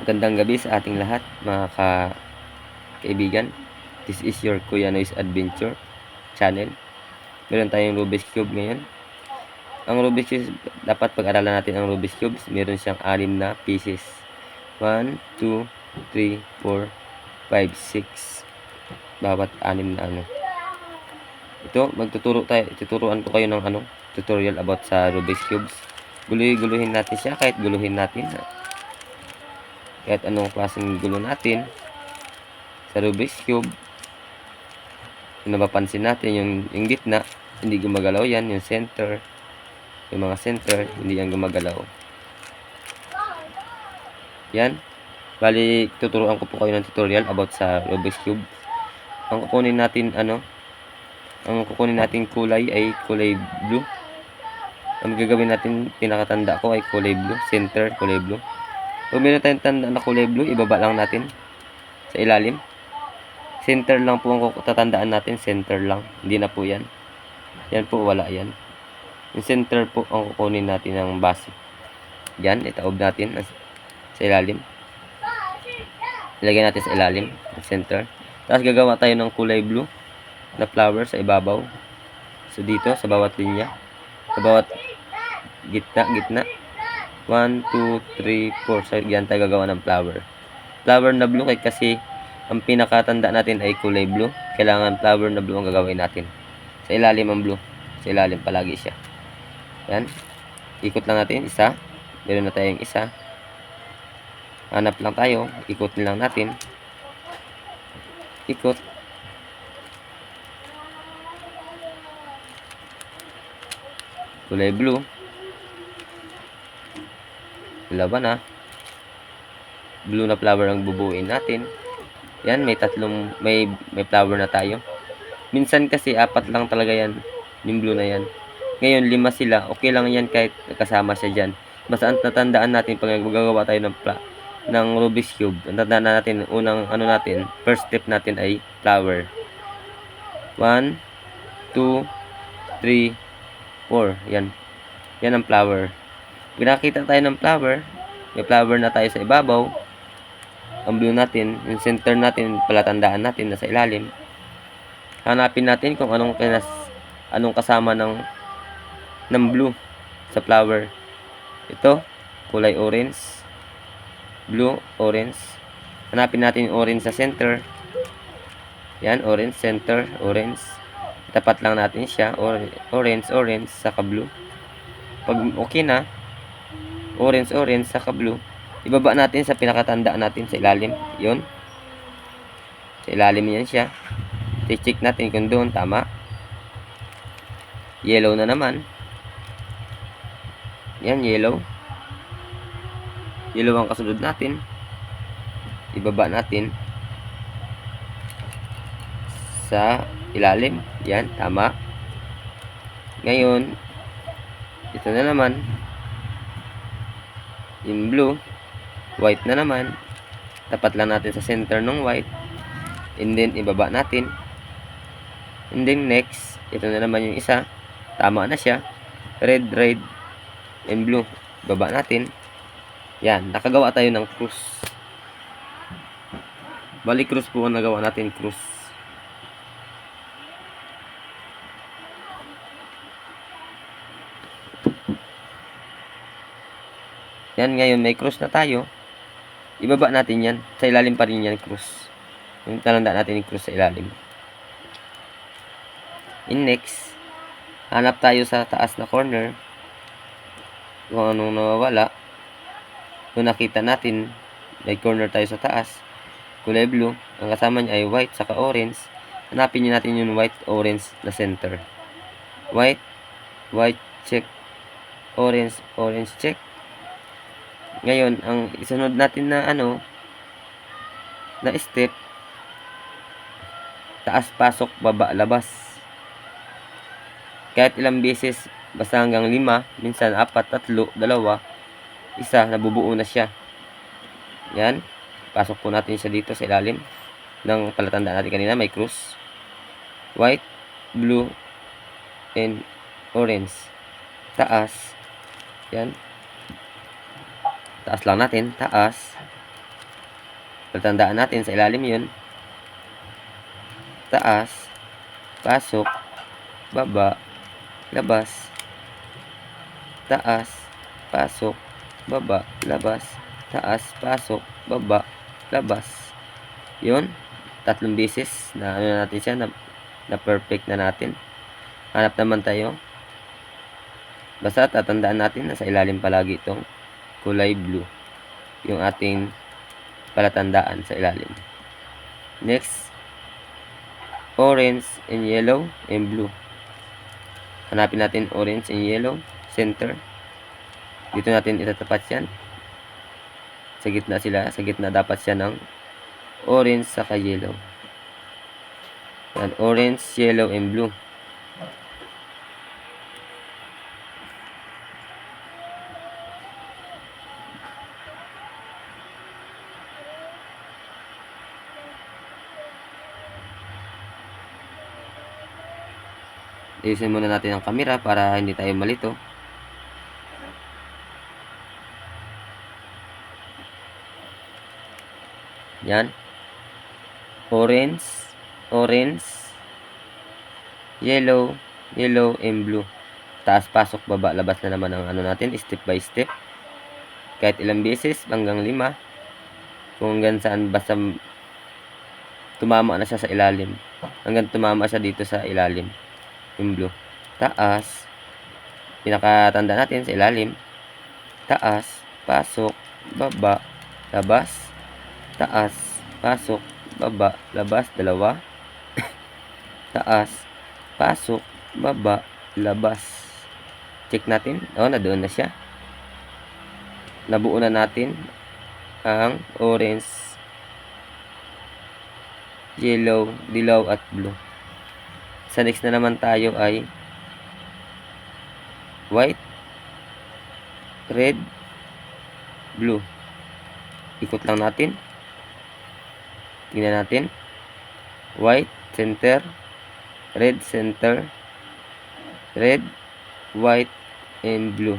Magandang gabi sa ating lahat, mga kaibigan. This is your Kuya Noise Adventure channel. Meron tayong Rubik's Cube ngayon. Ang Rubik's Cube, dapat pag-aralan natin ang Rubik's Cube. Meron siyang 6 na pieces. 1, 2, 3, 4, 5, 6. Bawat 6 na ano. Ito, tuturuan ko kayo ng tutorial about sa Rubik's Cubes. Guluhin natin siya, kahit guluhin natin. Kahit anong klaseng gulo natin sa Rubik's Cube. Yung napapansin natin, yung gitna, hindi gumagalaw yan. Yung center, yung mga center, hindi yan gumagalaw. Yan. Bali, tuturuan ko po kayo ng tutorial about sa Rubik's Cube. Ang kukunin natin kulay ay kulay blue. Ang gagawin natin, pinakatanda ko ay kulay blue. Center, kulay blue. Kung meron tayong tanda na kulay blue, ibaba lang natin sa ilalim. Center lang po ang tatandaan natin. Center lang. Hindi na po yan. Yan po, wala yan. Yung center po ang kukunin natin ng base. Yan, itaob natin sa ilalim. Ilagay natin sa ilalim. Center. Tapos gagawa tayo ng kulay blue na flower sa ibabaw. So dito, sa bawat linya. Sa bawat gitna. 1, 2, 3, 4. So yan tayo gagawa ng flower. Flower na blue kasi ang pinakatanda natin ay kulay blue. Kailangan flower na blue ang gagawin natin. Sa ilalim ang blue. Sa ilalim palagi siya. Yan. Ikot lang natin isa. Meron na tayong isa. Hanap lang tayo. Ikotin lang natin. Ikot. Kulay blue. Laban na. Blue na flower ang bubuin natin. Yan, may flower na tayo. Minsan kasi 4 lang talaga yan, yung blue na yan. Ngayon 5 sila, okay lang yan kahit kasama siya dyan. Basta ang tatandaan natin pag magagawa tayo ng Rubik's Cube, ang tatandaan natin, first step natin ay flower. 1, 2, 3, 4. Yan. Yan ang flower. Pag nakita tayo ng flower, may flower na tayo sa ibabaw. Ang blue natin, yung center natin, palatandaan natin nasa ilalim. Hanapin natin kung anong kasama ng blue sa flower. Ito, kulay orange. Blue, orange. Hanapin natin yung orange sa center. Yan, orange, center, orange. Tapat lang natin siya, orange, saka blue. Pag okay na, orange, saka blue, ibaba natin sa pinakatanda natin sa ilalim. Yun. Sa ilalim yan siya. I-check natin kung doon tama. Yellow na naman. Yan, yellow. Yellow ang kasunod natin. Ibaba natin sa ilalim. Yan, tama. Ngayon, ito na naman. Yung blue. White na naman. Tapat lang natin sa center ng white. And then, ibaba natin. And then, next. Ito na naman yung isa. Tama na siya. Red, and blue. Ibaba natin. Yan. Nakagawa tayo ng cross. Balik cross po ang nagawa natin. Cross. Yan, ngayon may cross na tayo. Ibaba natin yan. Sa ilalim pa rin yan, cross. Yung talanda natin yung cross sa ilalim. In next, hanap tayo sa taas na corner. Kung anong nawawala. Kung nakita natin, may corner tayo sa taas. Kulay blue. Ang kasama niya ay white saka orange. Hanapin niyo natin yung white, orange na center. White, check. Orange, check. Ngayon, ang isunod natin na na step, taas, pasok, baba, labas. Kahit ilang beses, basta hanggang 5, minsan 4, 3, 2, 1, nabubuo na siya. Yan. Pasok po natin siya dito sa ilalim ng palatandaan natin kanina, may cross. White, blue, and orange. Taas. Yan. Taas lang natin. Taas. Tatandaan natin sa ilalim yun. Taas, pasok, baba, labas. Taas, pasok, baba, labas. Taas, pasok, baba, labas. Yun, 3 beses na ano natin siya, na perfect na natin. Hanap naman tayo. Basta tatandaan natin na sa ilalim palagi itong kulay blue. Yung ating palatandaan sa ilalim. Next, orange and yellow and blue. Hanapin natin orange and yellow, center. Dito natin itatapat yan. Sa gitna sila, sa gitna dapat siya ng orange saka yellow. Yan, orange, yellow, and blue. Isin muna natin ang camera para hindi tayo malito. Yan. Orange, orange, yellow, yellow, and blue. Taas, pasok, baba, labas na naman ang ano natin, step by step. Kahit ilang beses, hanggang 5. Kung hanggang saan, basta tumama na siya sa ilalim. Hanggang tumama siya dito sa ilalim. Yung blue. Taas, pinakatanda natin sa ilalim. Taas, pasok, baba, labas. Taas, pasok, baba, labas, 2. Taas, pasok, baba, labas. Check natin. Na doon na siya. Nabuo na natin ang orange, yellow, dilaw, at blue. Sa next na naman tayo ay white, red, blue. Ikot lang natin. Tingnan natin. White, center. Red, center. Red, white, and blue.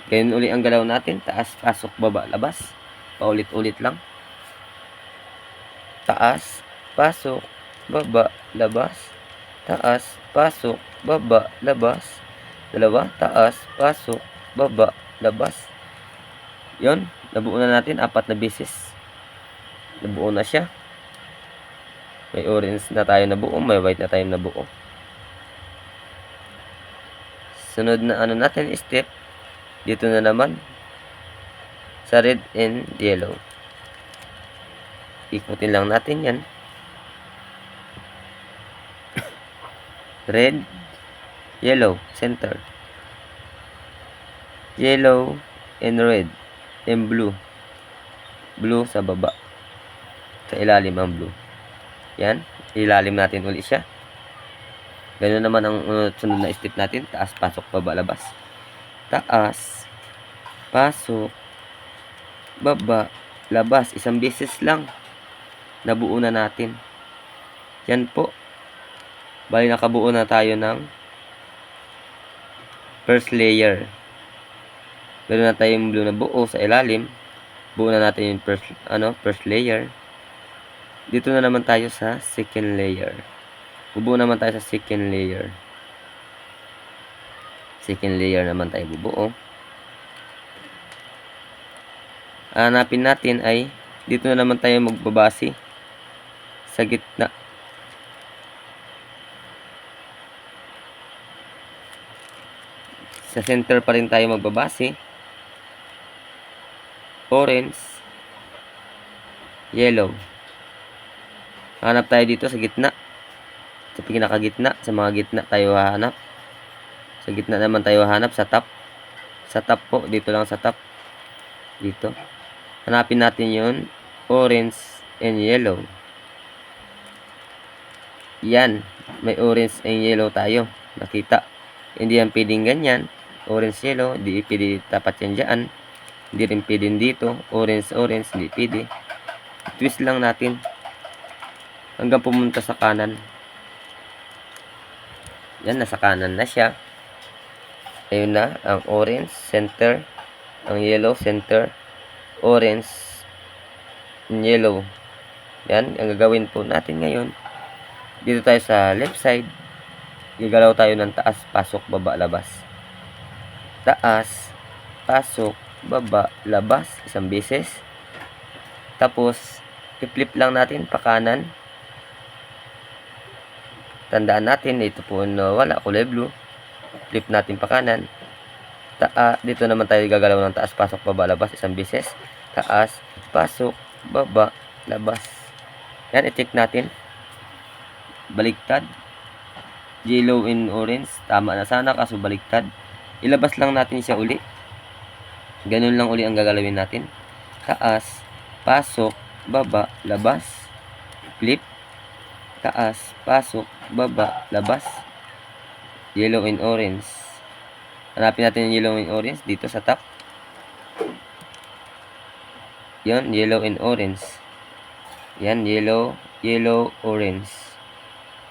Ganyan uli ang galaw natin. Taas, pasok, baba, labas. Paulit-ulit lang. Taas, pasok, baba, labas. Taas, pasok, baba, labas. 2. Taas, pasok, baba, labas. Yun. Nabuo na natin 4 na beses. Nabuo na siya. May orange na tayo nabuo. May white na tayo nabuo. Sunod na ano natin, step. Dito na naman. Sa red and yellow. Ikutin lang natin yan. Red, yellow, center. Yellow and red and blue. Blue sa baba. Sa ilalim ang blue. Yan. Ilalim natin ulit siya. Ganun naman ang sunod na step natin. Taas, pasok, baba, labas. Taas, pasok, baba, labas. Isang beses lang. Nabuo na natin. Yan po. Bali nakabuo na tayo ng first layer. Meron na tayong blue na buo sa ilalim. Buo na natin yung first layer. Dito na naman tayo sa second layer. Bubuo naman tayo sa second layer. Second layer naman tayo bubuo. Hanapin natin ay dito na naman tayo magbabase sa gitna. Sa center pa rin tayo magbabase. Orange, yellow. Hanap tayo dito sa gitna. Sa pinakagitna, sa mga gitna tayo hahanap. Sa gitna naman tayo hahanap sa top. Sa top po, dito lang sa top. Dito. Hanapin natin yun. Orange and yellow. Yan. May orange and yellow tayo. Nakita. Hindi yan pwedeng ganyan. Orange, yellow. Hindi pwede tapat yan dyan. Hindi rin pwede dito. Orange, orange. Hindi pwede. Twist lang natin. Hanggang pumunta sa kanan. Yan. Nasa kanan na siya. Ayun na. Ang orange, center. Ang yellow, center. Orange, in yellow. Yan, ang gagawin po natin ngayon, dito tayo sa left side, gagalaw tayo ng taas, pasok, baba, labas. Taas, pasok, baba, labas, isang beses. Tapos, i-flip lang natin pa kanan. Tandaan natin, ito po wala, kulay blue. Flip natin pa kanan. Dito naman tayo gagalaw ng taas, pasok, baba, labas, isang beses. Taas, pasok, baba, labas. Yan, i-check natin. Baliktad. Yellow and orange. Tama na sana, kaso baliktad. Ilabas lang natin siya uli. Ganun lang uli ang gagalawin natin. Taas, pasok, baba, labas. Flip. Taas, pasok, baba, labas. Yellow and orange. Hanapin natin yung yellow and orange dito sa top. Yon, yellow and orange. Yan, yellow, orange.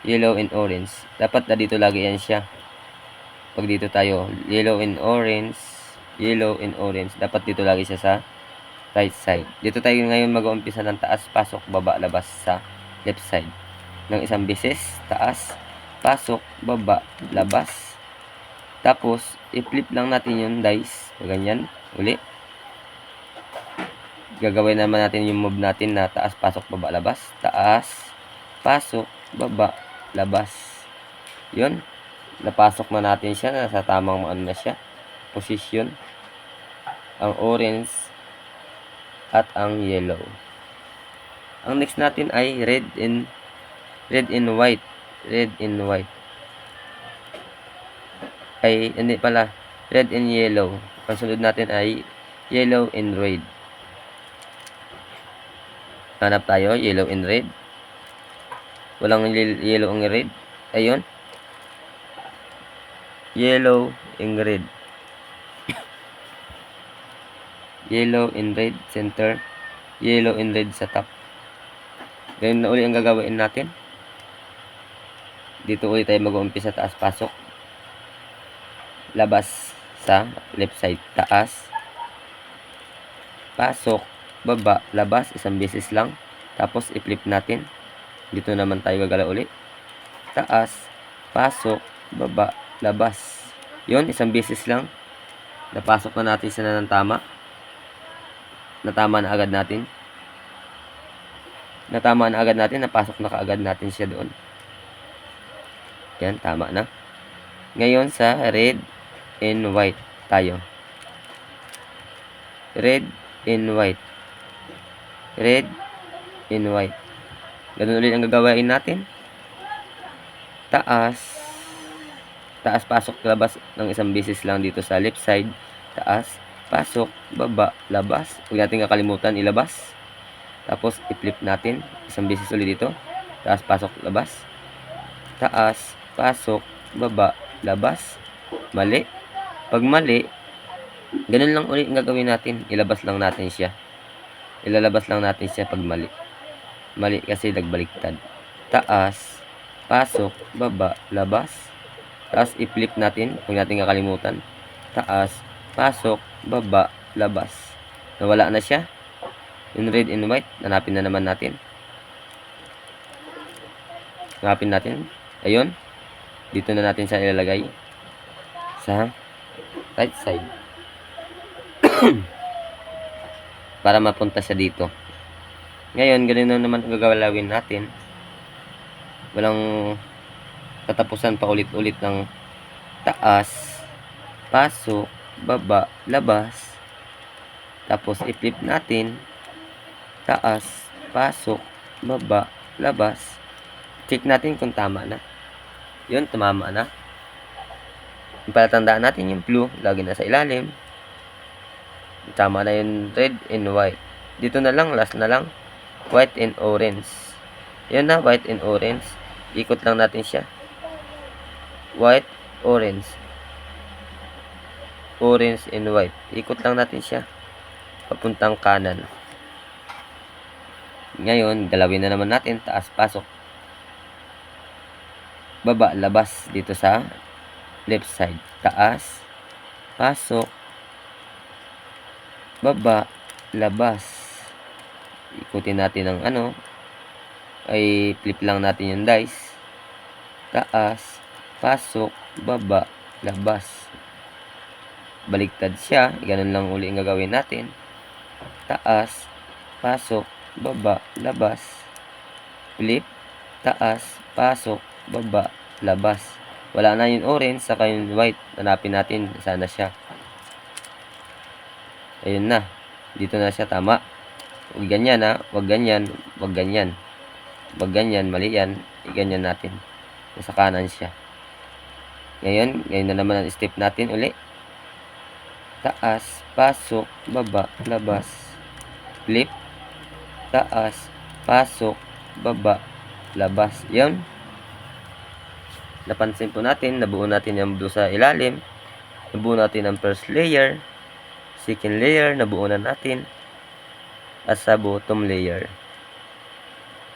Yellow and orange. Dapat na dito lagi yan siya. Pag dito tayo, yellow and orange. Yellow and orange. Dapat dito lagi siya sa right side. Dito tayo ngayon mag-uumpisa ng taas, pasok, baba, labas sa left side. Ng isang beses, taas, pasok, baba, labas. Tapos, i-flip lang natin yung dice. Ganyan, uli. Gagawin naman natin yung move natin na taas, pasok, baba, labas. Taas, pasok, baba, labas. Yun. Napasok na natin siya. Nasa tamang ano na siya. Position. Ang orange at ang yellow. Ang next natin ay red and white. Red and white. Ay, hindi pala. Red and yellow. Ang sunod natin ay yellow and red. Hanap tayo, yellow and red. Walang yellow and red. Ayun. Yellow and red. Yellow and red center. Yellow and red sa top. Ganyan na uli ang gagawin natin. Dito ulit tayo mag-uumpisa, taas, pasok. Labas sa left side. Taas, pasok, baba, labas. Isang beses lang. Tapos i-flip natin. Dito naman tayo gagalaw ulit. Taas, pasok, baba, labas. Yun, isang beses lang. Napasok na natin siya ng tama. Natama na agad natin. Napasok na kaagad natin siya doon. Yan, tama na. Ngayon sa red and white tayo. Red and white. Red and white. Ganun ulit ang gagawin natin. Taas, pasok, labas ng isang beses lang dito sa left side. Taas, pasok, baba, labas. Huwag natin kakalimutan ilabas. Tapos i-flip natin isang beses ulit dito. Taas, pasok, labas. Taas, pasok, baba, labas. Mali. Pag mali, ganun lang ulit ang gagawin natin. Ilabas lang natin siya. Ilalabas lang natin siya pag mali. Mali kasi nagbaliktad. Taas, pasok, baba, labas. Taas, i-flip natin. Huwag natin kakalimutan. Taas, pasok, baba, labas. Nawala na siya. Yung red and white, hanapin na naman natin. Hanapin natin. Ayun. Dito na natin siya ilalagay. Sa right side. Para mapunta siya dito. Ngayon, ganun na naman ang gagalawin natin. Walang tatapusan pa ulit-ulit ng taas, pasok, baba, labas. Tapos i-flip natin. Taas, pasok, baba, labas. Check natin kung tama na. Yun, tumama na. Palatandaan natin yung blue, lagi na sa ilalim. Tama na yung red and white. Dito na lang, last na lang. White and orange. Yan na, white and orange. Ikot lang natin siya. White, orange. Orange and white. Ikot lang natin siya. Papuntang kanan. Ngayon, galawin na naman natin. Taas, pasok. Baba, labas dito sa left side. Taas, pasok, baba, labas. ikutin natin ang ano, ay flip lang natin yung dice. Taas, pasok, baba, labas. Baliktad siya, ganun lang uli ang gagawin natin. Taas, pasok, baba, labas. Flip, taas, pasok, baba, labas. Wala na yung orange, saka yung white. Hanapin natin, sana siya. Ayun na. Dito na siya, tama. Huwag ganyan ha, huwag ganyan, huwag ganyan. Huwag ganyan, mali yan. Ganyan natin. Nasa kanan siya. Ngayon na naman ang step natin uli. Taas, pasok, baba, labas. Flip, taas, pasok, baba, labas. Yan. Napansin po natin, nabuo natin yung blue sa ilalim. Nabuo natin ang first layer. Second layer, nabuo na natin. At sa bottom layer.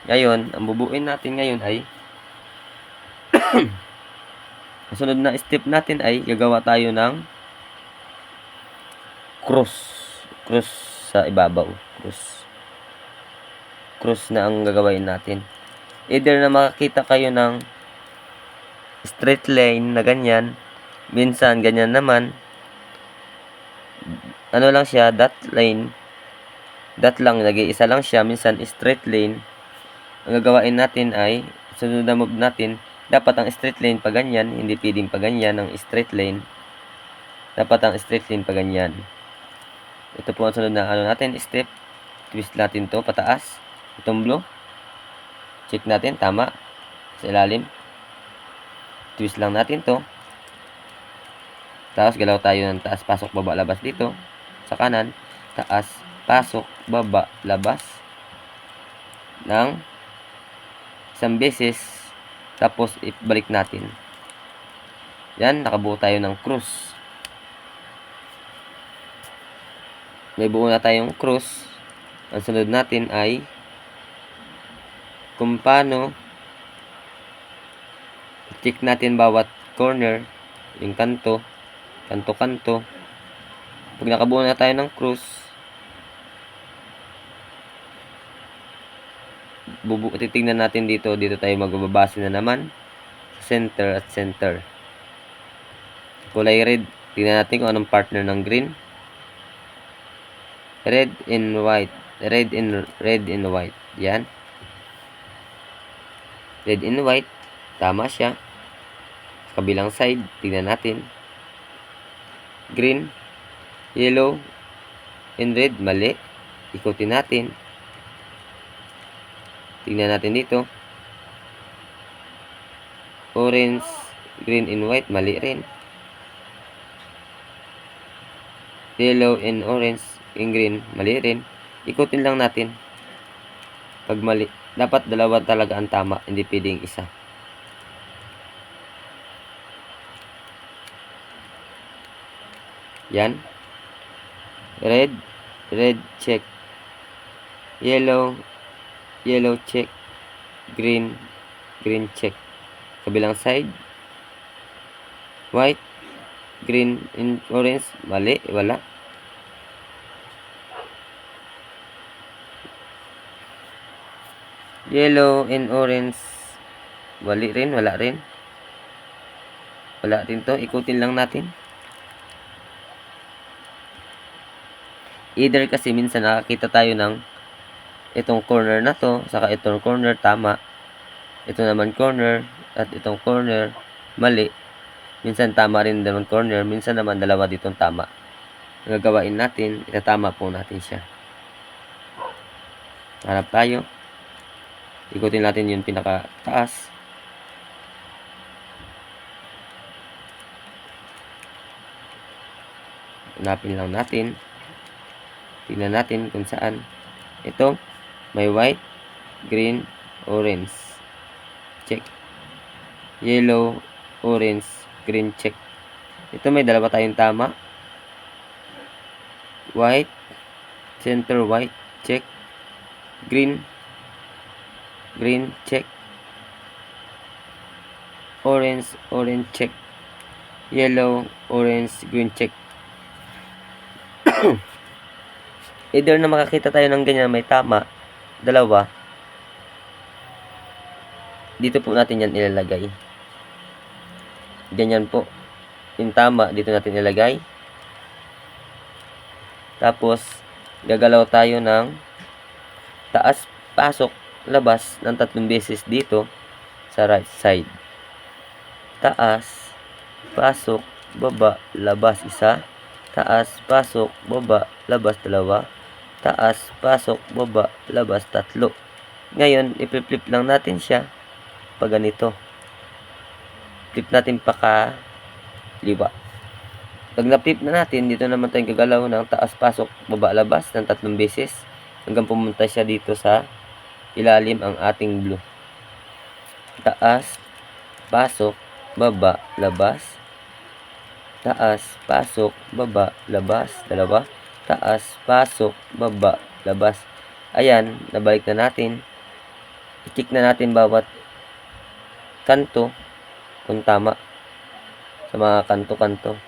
Ngayon, ang bubuin natin ngayon ay ang sunod na step natin ay gagawa tayo ng cross. Cross sa ibabaw. Cross na ang gagawin natin. Either na makakita kayo ng straight line na ganyan. Minsan, ganyan naman. Ano lang siya, dot line. Dot lang, nag-iisa lang siya. Minsan, straight line. Ang gagawin natin ay, sunod na move natin, dapat ang straight line pa ganyan, hindi pwedeng pa ganyan ang straight line. Dapat ang straight line pa ganyan. Ito po ang sunod na ano natin, step. Twist natin to pataas. Itong blue. Check natin, tama. Sa ilalim. Twist lang natin to. Tapos galaw tayo ng taas, pasok, baba, labas dito. Sa kanan, taas, pasok, baba, labas. Ng isang beses. Tapos, ibalik natin. Yan, nakabuo tayo ng cross. May buo na tayong cross. Ang sunod natin ay kung paano check natin bawat corner, yung kanto, kanto. Pag nakabuo na tayo ng cross, titignan natin dito tayo magbabase na naman center at center. Kulay red, tingnan natin kung anong partner ng green. Red and white, red and white. Yan, red and white, tama siya. Sa kabilang side, tingnan natin. Green, yellow and red, mali. Ikutin natin. Tingnan natin dito. Orange, green and white, mali rin. Yellow and orange and green, mali rin. Ikutin lang natin. Pag mali, dapat dalawa talaga ang tama, hindi pwedeng isa. Yan. Red, check. Yellow, check. Green, check. Kabilang side. White, green, and orange, mali, wala. Yellow and orange, mali rin, wala rin. Wala rin to, ikutin lang natin. Either kasi minsan nakakita tayo ng itong corner na to, saka itong corner tama. Ito naman corner, at itong corner mali. Minsan tama rin naman corner, minsan naman dalawa ditong tama. Ang gagawain natin, itatama po natin siya. Hanap tayo. Ikutin natin yung pinaka taas. Hanapin lang natin. Tingnan natin kung saan. Ito, may white, green, orange. Check. Yellow, orange, green, check. Ito may dalawa tayong tama. White, center white, check. Green, check. Orange, check. Yellow, orange, green, check. Either na makakita tayo ng ganyan may tama, dalawa. Dito po natin yan ilalagay. Ganyan po. Yung tama, dito natin ilalagay. Tapos, gagalaw tayo ng taas, pasok, labas ng 3 beses dito sa right side. Taas, pasok, baba, labas, isa. Taas, pasok, baba, labas, dalawa. Taas, pasok, baba, labas, 3. Ngayon, i-flip lang natin siya pag ganito. Flip natin pa kaliwa. Pag na-flip na natin, dito naman tayong gagalaw ng taas, pasok, baba, labas ng 3 beses hanggang pumunta siya dito sa ilalim ang ating blue. Taas, pasok, baba, labas. Taas, pasok, baba, labas, dalawa. Taas, pasok, baba, labas. Ayan, nabalik na natin. I-check na natin bawat kanto kung tama. Sa mga kanto-kanto.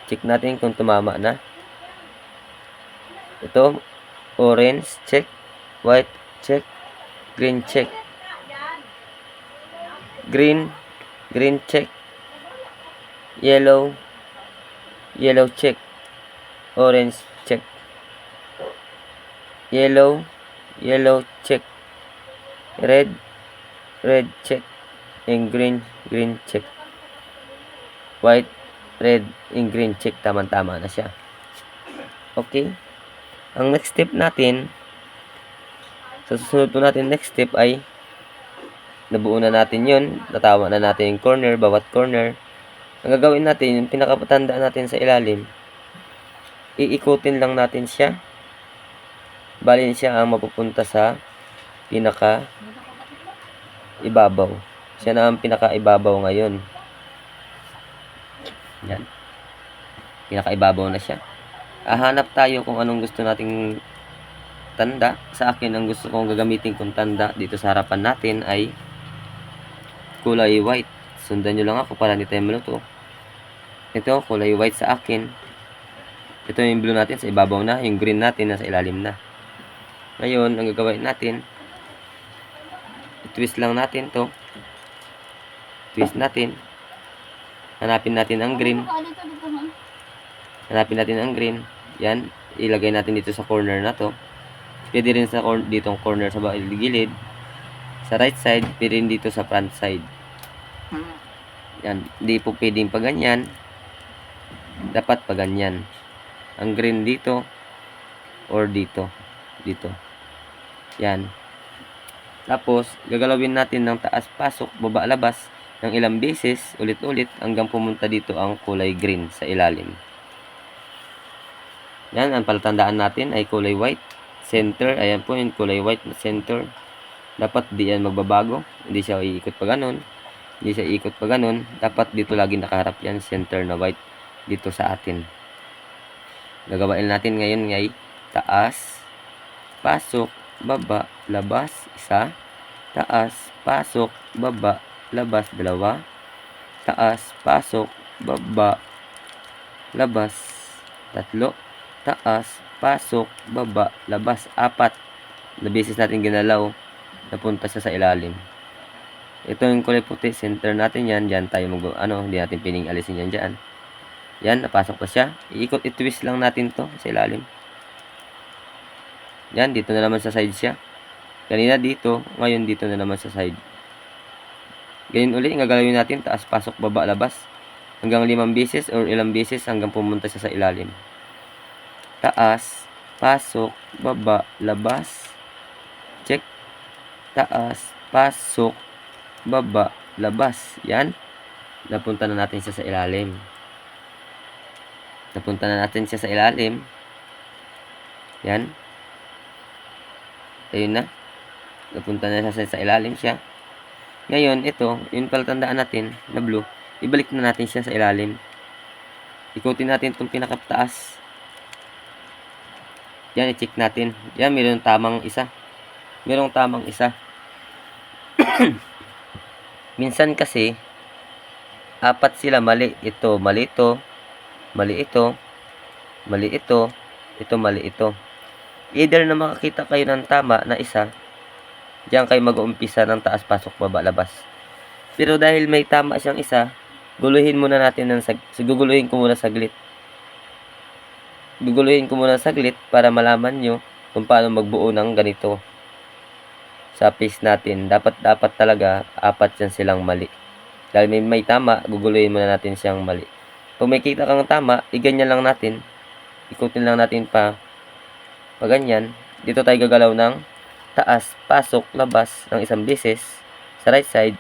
Check natin kung tumama na. Ito, orange, check. White, check. Green, check. Green, check. Yellow, check. Orange, check. Yellow, check. Red, check. And green, check. White, red, and green, check. Tama-tama na siya. Okay. Ang next step natin, sa susunod po natin next step ay nabuo na natin yun. Natama na natin yung corner, bawat corner. Ang gagawin natin, yung pinakapatanda natin sa ilalim, iikutin lang natin siya. Bali siya ang mapupunta sa pinaka ibabaw. Siya na ang pinaka ibabaw ngayon. Yan. Pinaka ibabaw na siya. Hanap tayo kung anong gusto nating tanda. Sa akin, ang gusto kong gagamitin kong tanda dito sa harapan natin ay kulay white. Sundan nyo lang ako para hindi tayo maluto. Ito, kulay white sa akin. Ito yung blue natin sa ibabaw na. Yung green natin nasa ilalim na. Ngayon, ang gagawin natin, i-twist lang natin to. Twist natin. Hanapin natin ang green. Hanapin natin ang green. Yan. Ilagay natin dito sa corner na to. Pwede rin sa ditong corner sa gilid. Sa right side, pwede rin dito sa front side. Yan. Hindi po pwedeng pa ganyan. Dapat pa ganyan. Ang green dito or dito. Dito. Yan. Tapos, gagalawin natin ng taas, pasok, baba, labas ng ilang beses, ulit-ulit, hanggang pumunta dito ang kulay green sa ilalim. Yan, ang palatandaan natin ay kulay white. Center, ayan po yung kulay white na center. Dapat di yan magbabago. Hindi siya iikot pa ganun. Hindi siya iikot pa ganun. Dapat dito lagi nakaharap yan, center na white dito sa atin. Gagawain natin ngayon ngay taas, pasok, baba, labas, isa. Taas, pasok, baba, labas, dalawa. Taas, pasok, baba, labas, 3. Taas, pasok, baba, labas, 4. Na beses natin ginalaw, napunta siya sa ilalim. Ito yung kulay puti, center natin yan. Diyan tayo hindi natin piling alisin yan dyan. Yan, napasok pa siya. Iikot, i-twist lang natin to sa ilalim. Yan, dito na naman sa side siya. Kanina dito, ngayon dito na naman sa side. Ganyan ulit, gagalawin natin, taas, pasok, baba, labas. Hanggang 5 beses or ilang beses hanggang pumunta siya sa ilalim. Taas, pasok, baba, labas. Check. Taas, pasok, baba, labas. Yan. Napunta na natin siya sa ilalim. Napunta na natin siya sa ilalim. Yan. Ayun na. Napunta na siya sa ilalim siya. Ngayon, ito, yung palatandaan natin na blue, ibalik na natin siya sa ilalim. Ikutin natin itong pinakataas. Yan, i-check natin. Yan, mayroong tamang isa. Mayroong tamang isa. Minsan kasi, 4 sila mali. Ito, mali ito. Mali ito. Mali ito. Ito, mali ito. Either na makakita kayo ng tama na isa, diyan kayo mag-uumpisa ng taas, pasok, baba, labas. Pero dahil may tama siyang isa, guluhin muna natin guguluhin ko muna saglit. Guguluhin ko muna saglit para malaman nyo kung paano magbuo ng ganito. Sa piece natin, dapat talaga apat yan silang mali. Dahil may tama, guguluhin muna natin siyang mali. Kung may kita kang tama, iganyan lang natin. Ikutin lang natin pa ganyan. Dito tayo gagalaw ng taas, pasok, labas ng isang beses sa right side.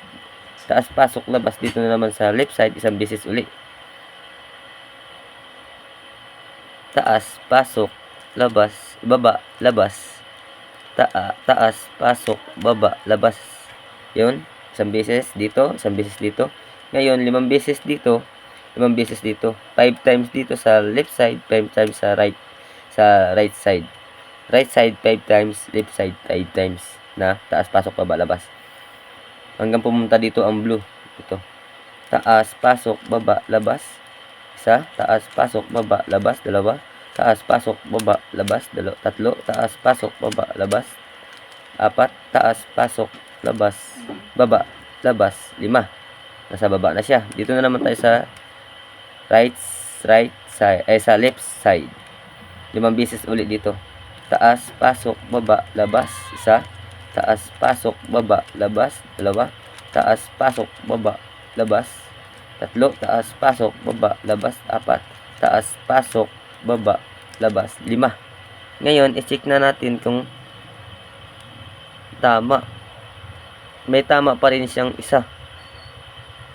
Taas, pasok, labas dito na naman sa left side, isang beses uli. Taas, pasok, labas, baba, labas. Taas, pasok, baba, labas. Yun, isang beses dito, isang beses dito. Ngayon, 5 beses dito, 5 beses dito. 5 times dito sa left side, 5 times sa right side. Right side 5 times, left side 5 times na taas, pasok, baba, labas. Hanggang pumunta dito ang blue. Ito. Taas, pasok, baba, labas. Isa, taas, pasok, baba, labas, dalawa. Taas, pasok, baba, labas, tatlo. Taas, pasok, baba, labas. 4, taas, pasok, labas, baba, labas, 5. Nasa baba na siya. Dito na naman tayo sa right side, sa left side. 5 beses ulit dito. Taas, pasok, baba, labas, isa. Taas, pasok, baba, labas, dalawa. Taas, pasok, baba, labas, tatlo. Taas, pasok, baba, labas, 4. Taas, pasok, baba, labas, 5. Ngayon, i-check na natin kung tama. May tama pa rin siyang isa.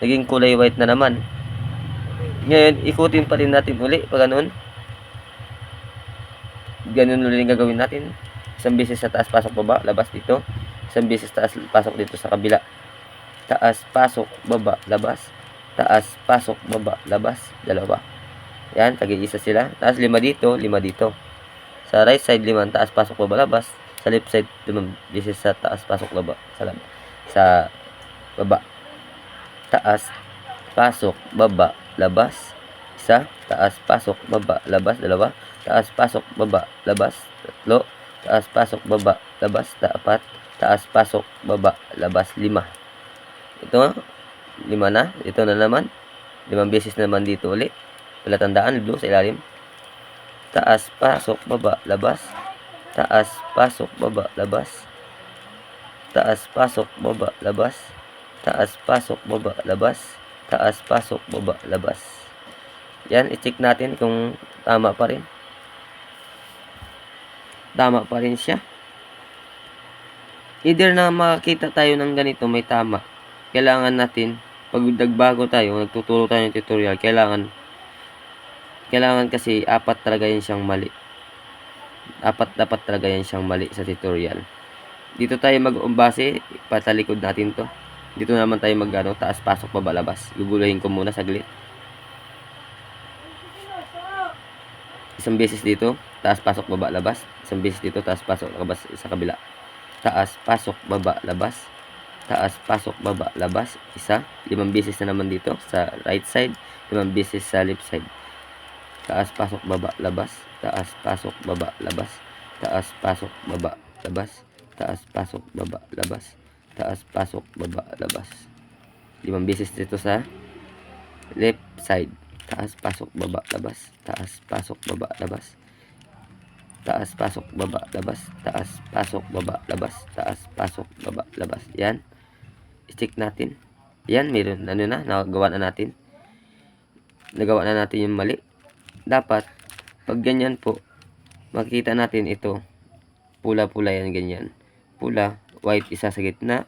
Naging kulay white na naman. Ngayon, ikutin pa rin natin uli pag ganun. Ganun ulit yung gagawin natin. Isang beses sa taas, pasok, baba, labas dito. Isang beses taas, pasok dito sa kabila. Taas, pasok, baba, labas. Taas, pasok, baba, labas, dalawa. Yan, tagi-isa sila. Taas 5 dito, 5 dito. Sa right side 5, taas, pasok, baba, labas. Sa left side 5 beses sa taas, pasok, baba, sa baba. Taas, pasok, baba, labas. Isa, taas, pasok, baba, labas, dalawa. Taas, pasok, baba, labas, tatlo. Taas, pasok, baba, labas, 4. Taas, pasok, baba, labas, 5. Ito, 5 na. Ito na naman. 5 beses naman dito ulit. Palatandaan, blue sa ilalim. Taas, pasok, baba, labas. Taas, pasok, baba, labas. Taas, pasok, baba, labas. Taas, pasok, baba, labas. Taas, pasok, baba, labas. Yan, i-check natin kung tama pa rin. Tama pa rin siya. Either na makakita tayo ng ganito, may tama. Kailangan natin, pag nagbago tayo, nagtuturo tayo ng tutorial, kailangan kasi 4 talaga yan siyang mali. 4 dapat talaga yan siyang mali sa tutorial. Dito tayo mag-umbase, patalikod natin to. Dito naman tayo mag-ano, taas, pasok, baba, labas. Guguluhin ko muna saglit. Isang beses dito, taas, pasok, baba, labas. Isang beses dito, taas, pasok, labas sa kabila. Taas, pasok, baba, labas. Taas, pasok, baba, labas. Isa, 5 beses na naman dito sa right side, 5 beses sa left side. Taas, pasok, baba, labas. Taas, pasok, baba, labas. Taas, pasok, baba, labas. Taas, pasok, baba, labas. Taas, pasok, baba, labas. 5 beses dito sa left side. Taas, pasok, baba, labas. Taas, pasok, baba, labas. Taas, pasok, baba, labas. Taas, pasok, baba, labas. Taas, pasok, baba, labas. Yan. I-check natin. Yan, meron. Ano na, nagawa na natin. Nagawa na natin yung mali. Dapat, pag ganyan po, makikita natin ito. Pula-pula yan, ganyan. Pula, white isa sa gitna.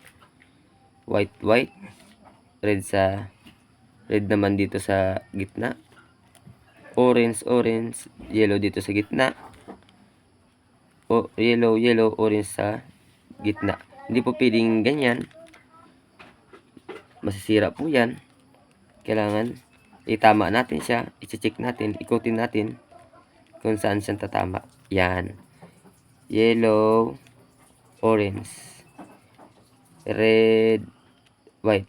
White, red naman dito sa gitna. Orange, yellow dito sa gitna. Yellow, orange sa gitna. Hindi po pwedeng ganyan. Masisira po yan. Kailangan itama natin siya. I-check natin, ikutin natin kung saan siya tatama. Yan. Yellow, orange, red, white,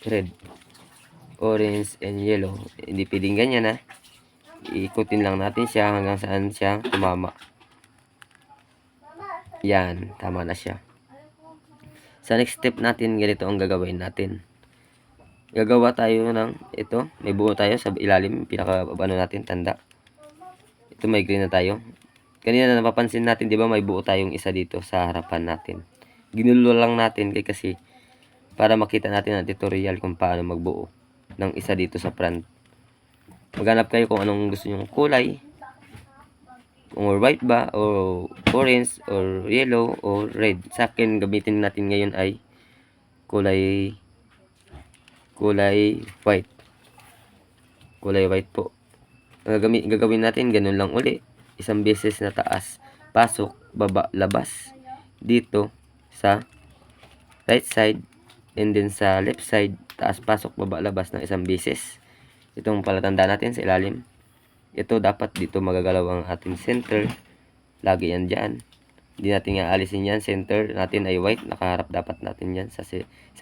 red, orange, and yellow. Hindi pwedeng ganyan, ha. Iikutin lang natin siya hanggang saan siya tumama. Yan, tama na siya. Sa next step natin, ganito ang gagawin natin. Gagawa tayo ng ito. May buo tayo sa ilalim. Pinaka ano natin, tanda. Ito may green na tayo. Kanina na napapansin natin, di ba may buo tayong isa dito sa harapan natin. Ginulo lang natin kasi para makita natin ang tutorial kung paano magbuo ng isa dito sa front. Maghanap kayo kung anong gusto nyong kulay. Kung white ba, o orange, or yellow, or red. Sa akin, gamitin natin ngayon ay kulay white. Kulay white po. Gagawin natin, ganun lang uli. Isang beses na taas, pasok, baba, labas. Dito sa right side, and then sa left side, taas, pasok, baba, labas ng isang beses. Itong palatandaan natin sa ilalim. Ito dapat dito magagalaw ang ating center. Lagi yan dyan. Hindi natin aalisin yan. Center natin ay white. Nakaharap dapat natin yan sa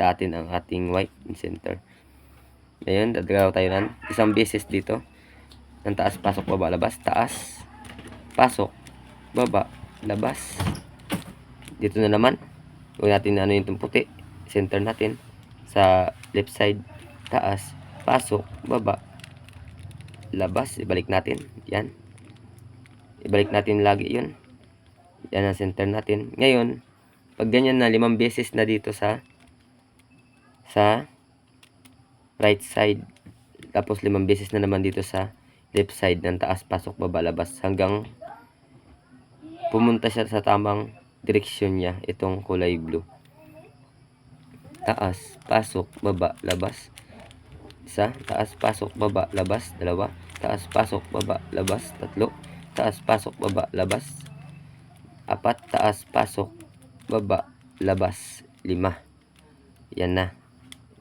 atin ang ating white center. Ngayon, dadagalaw tayo ng isang beses dito. Ng taas, pasok, baba, labas. Taas, pasok, baba, labas. Dito na naman. Huwag natin ano yung puti. Center natin. Sa left side, taas, pasok, baba, labas. Ibalik natin. Yan. Ibalik natin lagi yun. Yan ang center natin. Ngayon, pag ganyan na 5 beses na dito sa right side. Tapos 5 beses na naman dito sa left side ng taas, pasok, baba, labas. Hanggang pumunta siya sa tamang direksyon niya. Itong kulay blue. Taas, pasok, baba, labas. Isa, taas, pasok, baba, labas. 2, taas, pasok, baba, labas. 3, taas, pasok, baba, labas. 4, taas, pasok, baba, labas. 5. Yan na.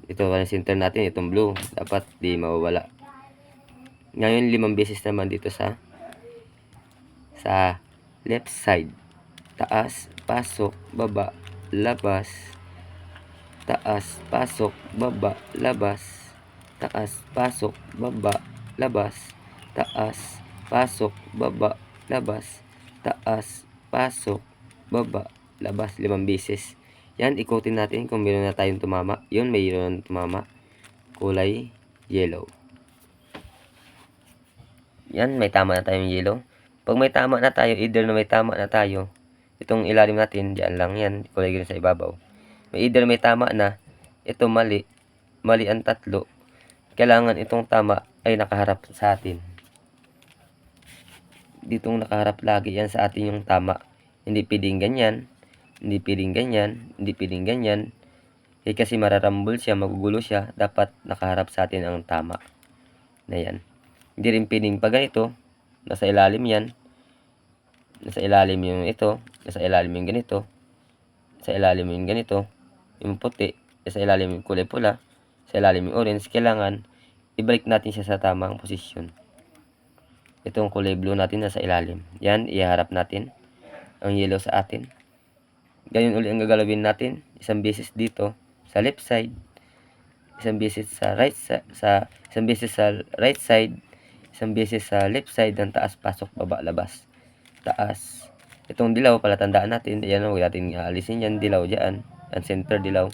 Ito ang center natin, itong blue. Dapat di mawawala. Ngayon, 5 beses naman dito sa left side. Taas, pasok, baba, labas. Taas, pasok, baba, labas. Taas, pasok, baba, labas. Taas, pasok, baba, labas. Taas, pasok, baba, labas. 5 beses. Yan, ikutin natin kung meron na tayong tumama. Yun, mayroon tumama. Kulay yellow. Yan, may tama na tayong yellow. Pag may tama na tayo, either na may tama na tayo, itong ilalim natin, diyan lang yan. Kulay green sa ibabaw. Either may tama na, ito mali. Mali ang 3. Kailangan itong tama ay nakaharap sa atin. Ditong nakaharap lagi yan sa atin yung tama. Hindi pwedeng ganyan. Hindi pwedeng ganyan. Hindi pwedeng ganyan. Kasi mararambol siya, magugulo siya. Dapat nakaharap sa atin ang tama. Na yan. Hindi rin pwedeng pa ganito. Nasa ilalim yan. Nasa ilalim yung ito. Nasa ilalim yung ganito. Sa ilalim yung ganito. Yung puti. Sa ilalim yung kulay pula. Sa ilalim yung orange. Kailangan ibalik natin siya sa tamang posisyon. Itong kulay blue natin nasa ilalim. Yan, iharap natin ang yellow sa atin. Ganyan uli ang gagalawin natin. Isang beses dito sa left side. Isang beses sa right side. Isang beses sa right side. Isang beses sa left side ng taas, pasok, baba, labas. Taas. Itong dilaw, palatandaan natin. Ayan, huwag natin aalisin yan. Dilaw dyan. Ang center, dilaw.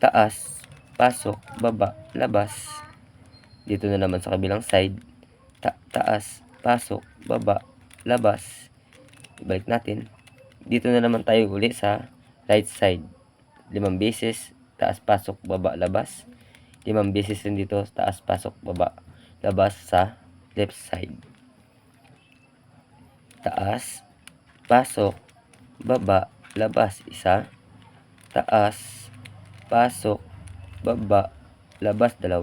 Taas, pasok, baba, labas. Dito na naman sa kabilang side. Taas, pasok, baba, labas. Ibalik natin. Dito na naman tayo uli sa right side. 5 beses, taas, pasok, baba, labas. 5 beses rin dito, taas, pasok, baba, labas sa left side. Taas, pasok, baba, labas. 1. Taas, pasok, baba, labas. 2.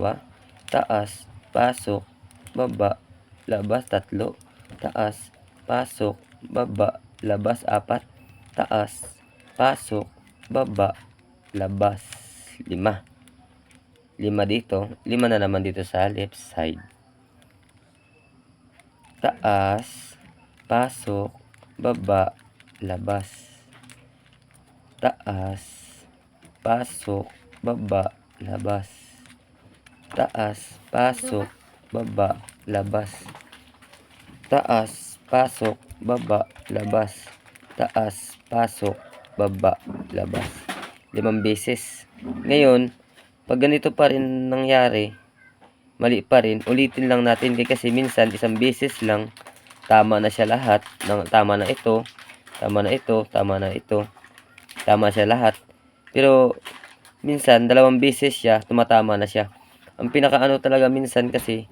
Taas, pasok, baba, labas. 3. Taas, pasok, baba, labas. 4. Taas, pasok, baba, labas. 5. 5 dito. 5 na naman dito sa left side. Taas, pasok, baba, labas. Taas, pasok, baba, labas. Taas, pasok, baba, labas. taas, pasok, baba, labas, taas, pasok, baba, labas. 5 beses. Ngayon, pag ganito pa rin nangyari, mali pa rin, ulitin lang natin kasi minsan isang beses lang, tama na siya lahat, tama na ito, tama na ito, tama na ito, tama siya lahat. Pero minsan 2 beses siya, tumatama na siya. Ang pinakaano talaga minsan kasi,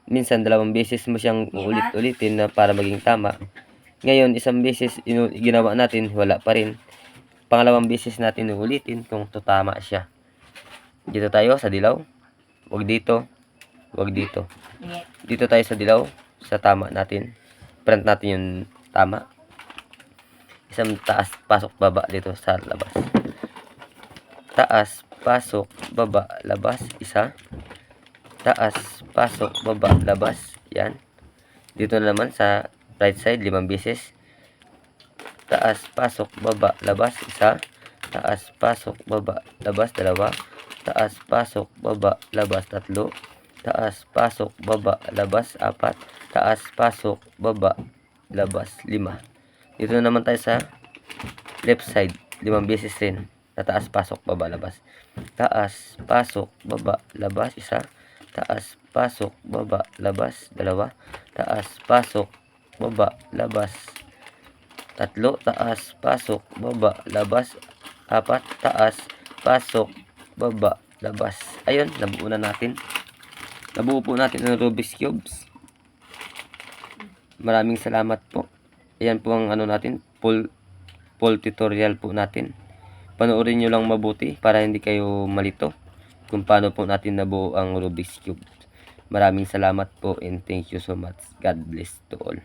minsan 2 beses mo siyang ulit-ulitin na para maging tama. Ngayon, isang beses ginawa natin, wala pa rin. Pangalawang beses natin ulitin kung tutama siya. Dito tayo sa dilaw. Wag dito. Wag dito. Dito tayo sa dilaw. Sa tama natin. Print natin yung tama. Isang taas, pasok, baba dito sa labas. Taas, pasok, baba, labas. Isa. Taas, pasok, baba, labas. Yan. Dito na naman sa right side, 5 beses. Taas, pasok, baba, labas, isa. Taas, pasok, baba, labas, 2. Taas, pasok, baba, labas, 3. Taas, pasok, baba, labas, 4. Taas, pasok, baba, labas, 5. Dito na naman tayo sa left side, 5 beses rin. Taas, pasok, baba, labas. Taas, pasok, baba, labas, isa. Taas, pasok, baba, labas, 2. Taas, pasok, baba, labas, 3. Taas, pasok, baba, labas, 4. Taas, pasok, baba, labas. Ayun, nabuo na natin. Nabuo po natin ang Rubik's Cubes. Maraming salamat po. Ayan po ang ano natin, full tutorial po natin. Panoorin nyo lang mabuti para hindi kayo malito kung paano po natin nabuo ang Rubik's Cube. Maraming salamat po and thank you so much. God bless to all.